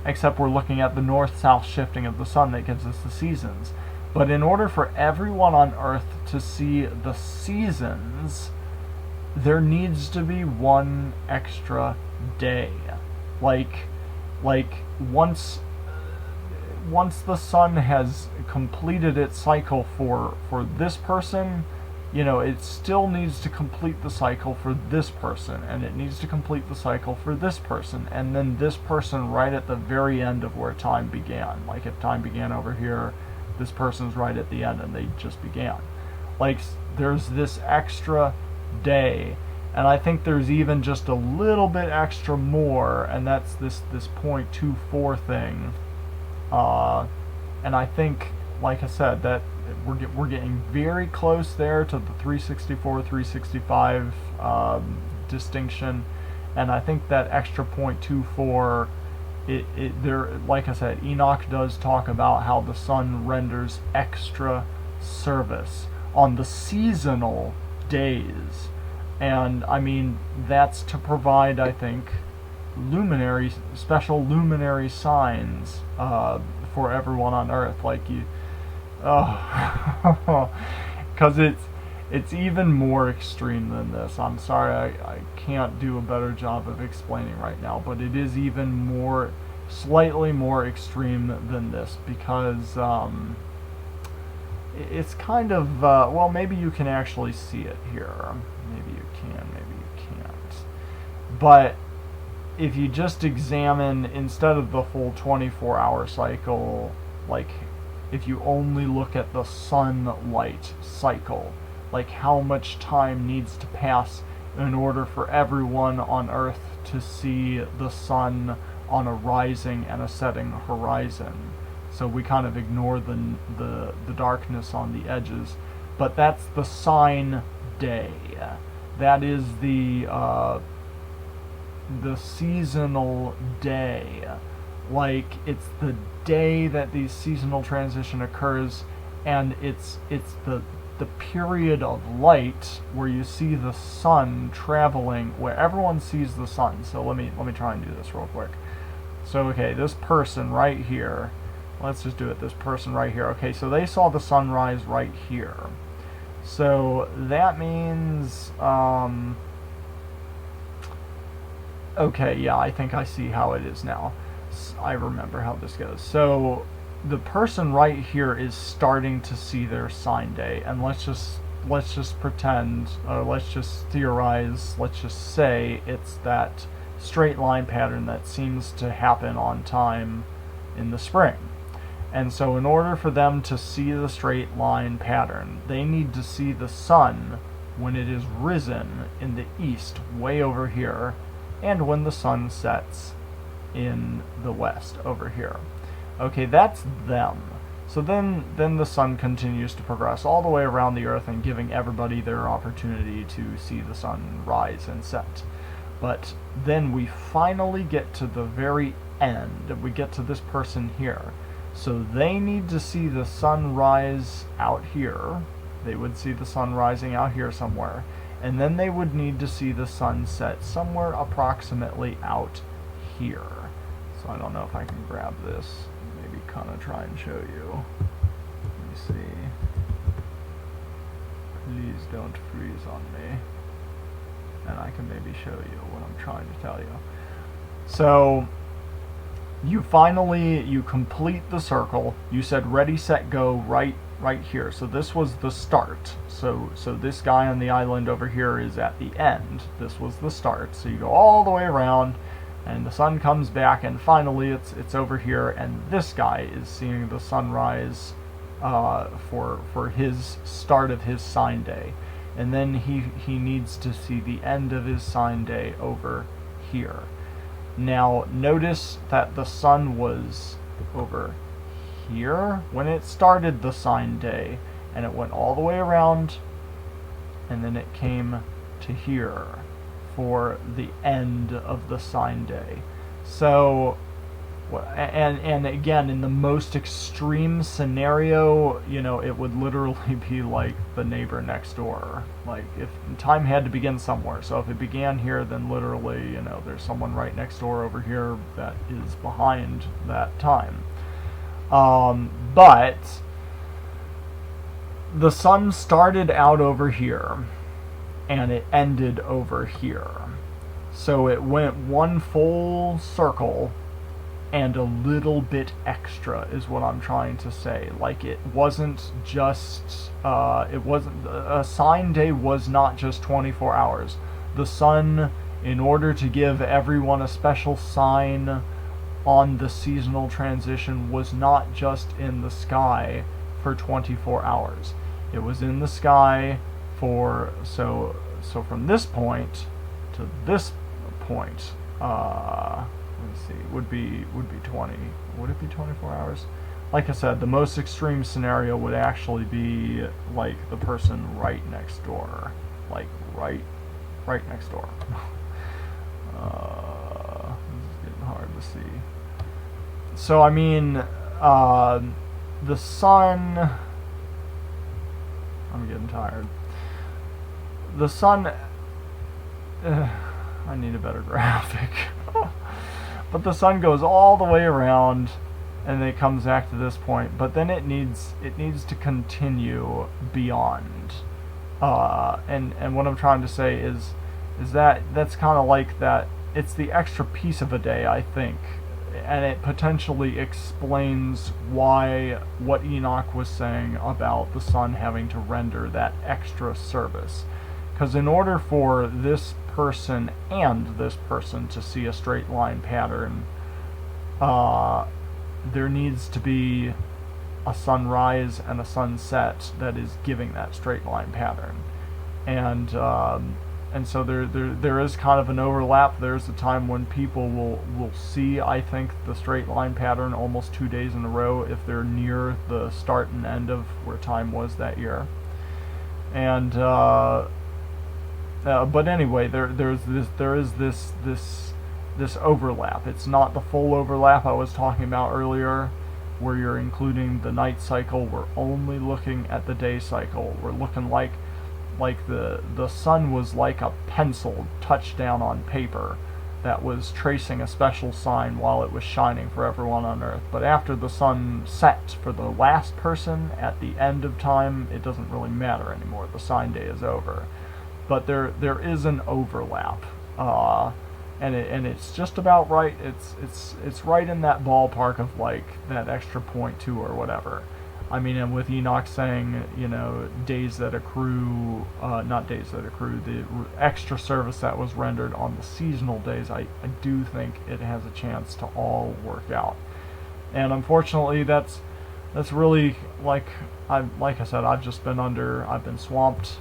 except we're looking at the north-south shifting of the sun that gives us the seasons. But in order for everyone on earth to see the seasons, there needs to be one extra day. Like, like once the sun has completed its cycle for this person, it still needs to complete the cycle for this person, and it needs to complete the cycle for this person, and then this person right at the very end of where time began. Like, if time began over here, this person's right at the end, and they just began. Like, there's this extra day, and I think there's even just a little bit extra more, and that's this 0.24 thing. And I think, like I said, that we're getting very close there to the 364, 365 distinction, and I think that extra 0.24, there, like I said, Enoch does talk about how the sun renders extra service on the seasonal days, and I mean that's to provide, I think, special luminary signs for everyone on Earth, like you. Oh, because it's even more extreme than this. I'm sorry, I can't do a better job of explaining right now, but it is even slightly more extreme than this, because it's kind of, well, maybe you can actually see it here. Maybe you can, maybe you can't. But if you just examine, instead of the full 24-hour cycle, like, if you only look at the sunlight cycle, like how much time needs to pass in order for everyone on Earth to see the sun on a rising and a setting horizon. So we kind of ignore the darkness on the edges, but that's the sign day. That is the seasonal day. Like, it's the day that the seasonal transition occurs, and it's the period of light where you see the sun traveling, where everyone sees the sun. So let me try and do this real quick. So okay, this person right here, let's just do it, this person right here. Okay, so they saw the sunrise right here. So that means okay, yeah, I think I see how it is now. I remember how this goes. So the person right here is starting to see their sign day, and let's just pretend, or let's just theorize, let's just say it's that straight line pattern that seems to happen on time in the spring. And so in order for them to see the straight line pattern, they need to see the sun when it is risen in the east, way over here, and when the sun sets in the west over here. Okay, that's them. So then the sun continues to progress all the way around the Earth and giving everybody their opportunity to see the sun rise and set. But then we finally get to the very end. We get to this person here. So they need to see the sun rise out here. They would see the sun rising out here somewhere. And then they would need to see the sun set somewhere approximately out here. So I don't know if I can grab this, maybe kind of try and show you. Let me see. Please don't freeze on me. And I can maybe show you what I'm trying to tell you. So you complete the circle. You said ready, set, go right here. So this was the start. So this guy on the island over here is at the end. This was the start. So you go all the way around, and the sun comes back, and finally it's over here, and this guy is seeing the sunrise for his start of his sign day. And then he needs to see the end of his sign day over here. Now notice that the sun was over here when it started the sign day, and it went all the way around, and then it came to here for the end of the sign day. So, and again, in the most extreme scenario, it would literally be like the neighbor next door. Like, if time had to begin somewhere, so if it began here, then literally, there's someone right next door over here that is behind that time. But the sun started out over here, and it ended over here. So it went one full circle and a little bit extra is what I'm trying to say. Like, it wasn't just, a sign day was not just 24 hours. The sun, in order to give everyone a special sign on the seasonal transition, was not just in the sky for 24 hours. It was in the sky for, so from this point to this point, let me see, would be 20. Would it be 24 hours? Like I said, the most extreme scenario would actually be like the person right next door, like right next door. This is getting hard to see. So I mean, the sun. I'm getting tired. The sun. I need a better graphic. But the sun goes all the way around, and it comes back to this point. But then it needs to continue beyond. And what I'm trying to say is that that's kind of like that. It's the extra piece of a day, I think, and it potentially explains what Enoch was saying about the sun having to render that extra service. Because in order for this person and this person to see a straight line pattern, there needs to be a sunrise and a sunset that is giving that straight line pattern. And so there is kind of an overlap. There's a time when people will see, I think, the straight line pattern almost 2 days in a row if they're near the start and end of where time was that year. And but anyway, there is this overlap. It's not the full overlap I was talking about earlier, where you're including the night cycle. We're only looking at the day cycle. We're looking like the sun was like a pencil touched down on paper that was tracing a special sign while it was shining for everyone on Earth. But after the sun set for the last person at the end of time, it doesn't really matter anymore. The sign day is over. But there is an overlap, and it's just about right. It's right in that ballpark of like that extra 0.2 or whatever. I mean, and with Enoch saying, days that accrue, not days that accrue, the extra service that was rendered on the seasonal days, I do think it has a chance to all work out. And unfortunately, that's really like I said, I've been swamped.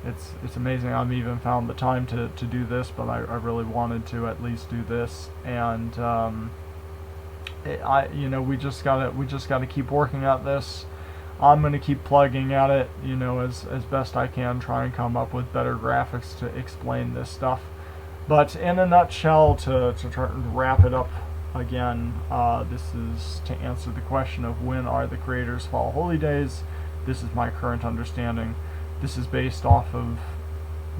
It's amazing I've even found the time to do this, but I really wanted to at least do this, and we just gotta keep working at this. I'm gonna keep plugging at it, as best I can, try and come up with better graphics to explain this stuff. But in a nutshell, to try to wrap it up again, this is to answer the question of when are the Creator's fall holy days. This is my current understanding. This is based off of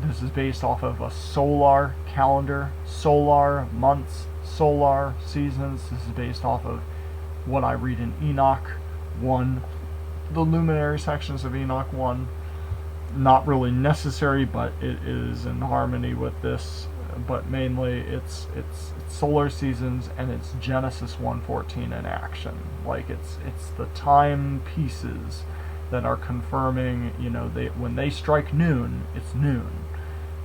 a solar calendar, solar months, solar seasons. This is based off of what I read in Enoch 1, the luminary sections of Enoch 1. Not really necessary, but it is in harmony with this. But mainly, it's solar seasons, and it's Genesis 1:14 in action. Like it's the time pieces that are confirming, when they strike noon, it's noon.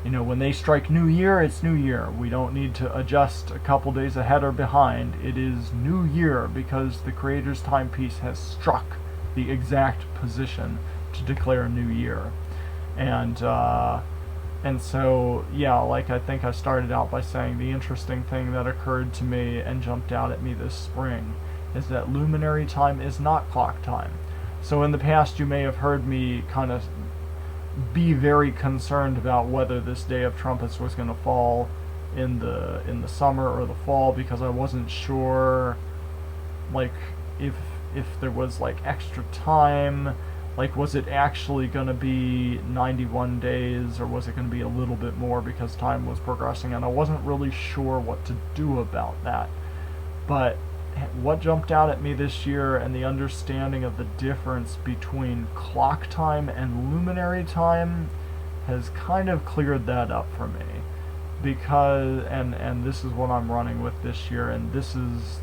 When they strike New Year, it's New Year. We don't need to adjust a couple days ahead or behind. It is New Year because the Creator's timepiece has struck the exact position to declare New Year. And so, yeah, like I think I started out by saying, the interesting thing that occurred to me and jumped out at me this spring is that luminary time is not clock time. So in the past, you may have heard me kind of be very concerned about whether this Day of Trumpets was going to fall in the summer or the fall, because I wasn't sure, like, if there was like extra time, like was it actually going to be 91 days or was it going to be a little bit more because time was progressing, and I wasn't really sure what to do about that. But what jumped out at me this year, and the understanding of the difference between clock time and luminary time, has kind of cleared that up for me, because and this is what I'm running with this year, and this is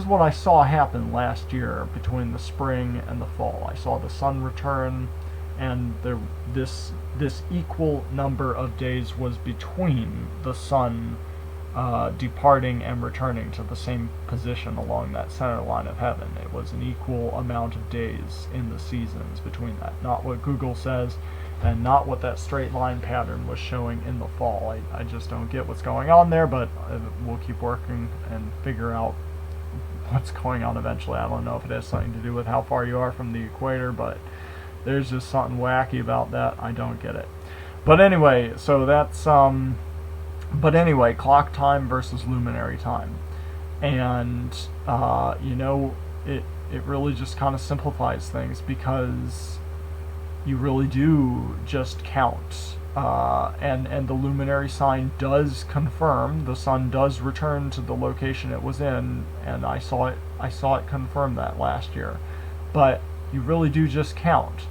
what I saw happen last year between the spring and the fall. I saw the sun return, and this equal number of days was between the sun departing and returning to the same position along that center line of heaven. It was an equal amount of days in the seasons between that. Not what Google says, and not what that straight line pattern was showing in the fall. I just don't get what's going on there, but we'll keep working and figure out what's going on eventually. I don't know if it has something to do with how far you are from the equator, but there's just something wacky about that. I don't get it. But anyway, so that's clock time versus luminary time. And it really just kind of simplifies things, because you really do just count. And the luminary sign does confirm the sun does return to the location it was in, and I saw it confirm that last year. But you really do just count.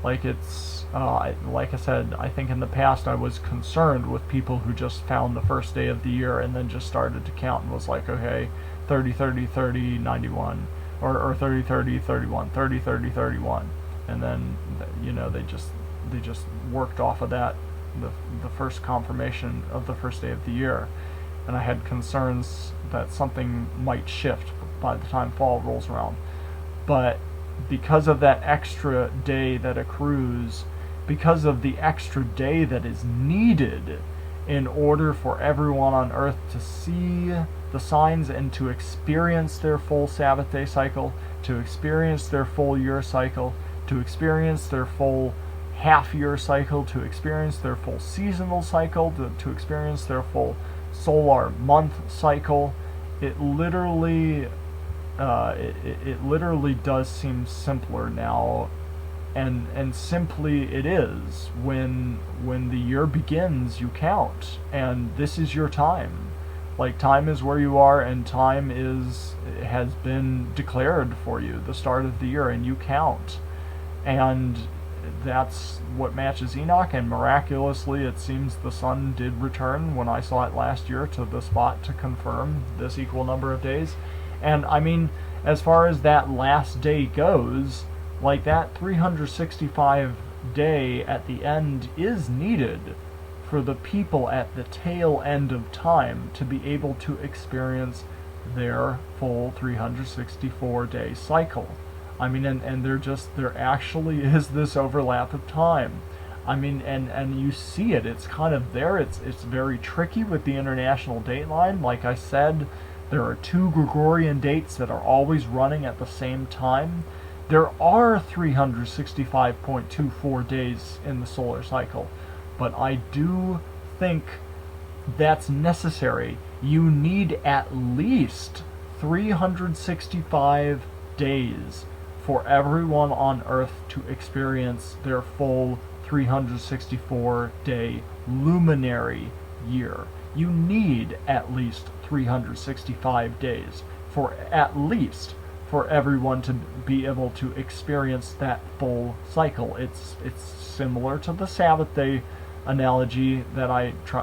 Like like I said, I think in the past I was concerned with people who just found the first day of the year and then just started to count and was like, okay, 30, 30, 30, 91, or 30, 30, 31, 30, 30, 31, and then they just worked off of that, the first confirmation of the first day of the year, and I had concerns that something might shift by the time fall rolls around. But because of that extra day that accrues, because of the extra day that is needed in order for everyone on Earth to see the signs and to experience their full Sabbath day cycle, to experience their full year cycle, to experience their full half-year cycle, to experience their full seasonal cycle, to experience their full solar month cycle, it literally does seem simpler now, and simply it is. When the year begins, you count, and this is your time. Like, time is where you are, and time has been declared for you, the start of the year, and you count. And that's what matches Enoch, and miraculously it seems the sun did return when I saw it last year to the spot to confirm this equal number of days. And I mean, as far as that last day goes, like, that 365 day at the end is needed for the people at the tail end of time to be able to experience their full 364 day cycle. I mean, and there actually is this overlap of time. I mean, and you see it, it's kind of there. It's very tricky with the international date line. Like I said, there are 2 Gregorian dates that are always running at the same time. There are 365.24 days in the solar cycle, but I do think that's necessary. You need at least 365 days for everyone on Earth to experience their full 364-day luminary year. You need at least 365 days for everyone to be able to experience that full cycle. It's similar to the Sabbath day analogy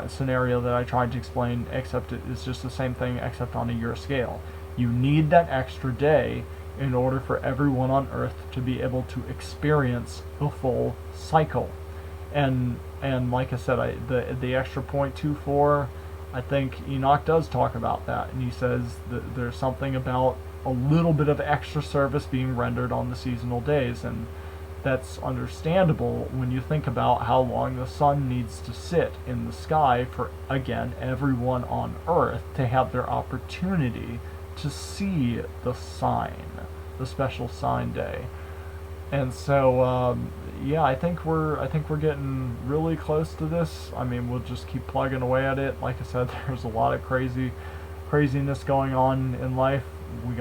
scenario that I tried to explain, except it's just the same thing except on a year scale. You need that extra day in order for everyone on Earth to be able to experience the full cycle. And like I said, the extra 0.24, I think Enoch does talk about that, and he says that there's something about a little bit of extra service being rendered on the seasonal days, and that's understandable when you think about how long the sun needs to sit in the sky for, again, everyone on Earth to have their opportunity to see the sign, the special sign day. And so yeah, I think we're getting really close to this. I mean, we'll just keep plugging away at it. Like I said, there's a lot of craziness going on in life. We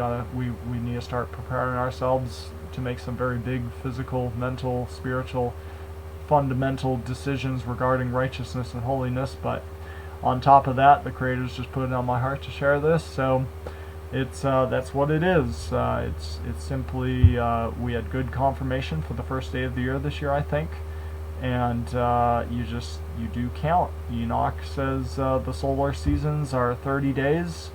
need to start preparing ourselves to make some very big physical, mental, spiritual, fundamental decisions regarding righteousness and holiness. But on top of that, the Creator's just put it on my heart to share this, so it's that's what it is. It's simply we had good confirmation for the first day of the year this year, I think, and you do count. Enoch says the solar seasons are 30 days,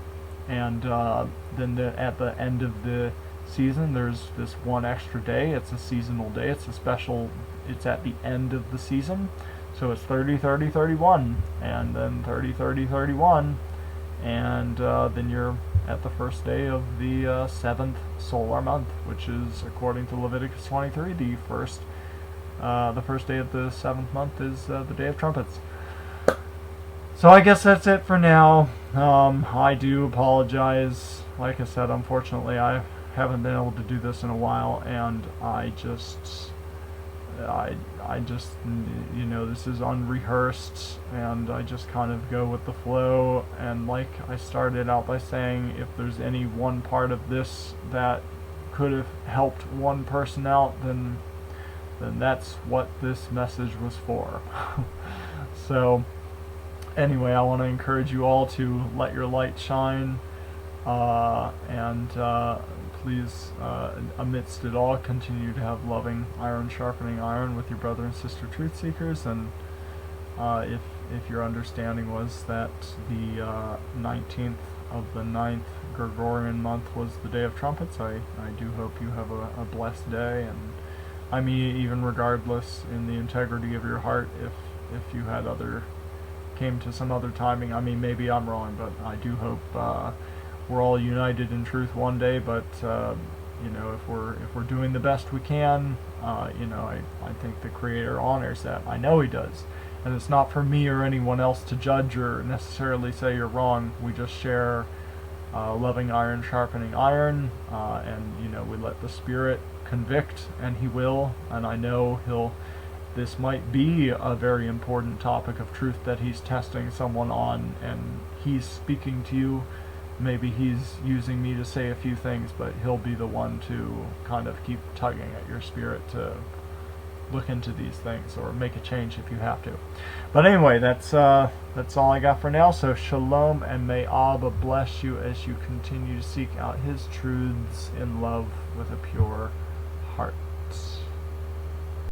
and then at the end of the season there's this one extra day. It's a seasonal day. It's a special. It's at the end of the season, so it's 30, 30, 31, and then 30, 30, 31, and then you're at the first day of the 7th solar month, which is, according to Leviticus 23, the first day of the 7th month is the Day of Trumpets. So I guess that's it for now. I do apologize. Like I said, unfortunately, I haven't been able to do this in a while, and I just, this is unrehearsed, and I just kind of go with the flow. And like I started out by saying, if there's any one part of this that could have helped one person out, then that's what this message was for. So anyway, I want to encourage you all to let your light shine, and please, amidst it all, continue to have loving iron sharpening iron with your brother and sister truth seekers. And if your understanding was that the 19th of the 9th Gregorian month was the Day of Trumpets, I do hope you have a blessed day. And I mean, even regardless, in the integrity of your heart, if you had came to some other timing, I mean, maybe I'm wrong, but I do hope we're all united in truth one day. But if we're doing the best we can, I think the Creator honors that. I know He does, and it's not for me or anyone else to judge or necessarily say you're wrong. We just share loving iron sharpening iron, and we let the Spirit convict, and He will. And I know He'll. This might be a very important topic of truth that He's testing someone on, and He's speaking to you. Maybe He's using me to say a few things, but He'll be the one to kind of keep tugging at your spirit to look into these things or make a change if you have to. But anyway, that's all I got for now. So shalom, and may Abba bless you as you continue to seek out His truths in love with a pure heart.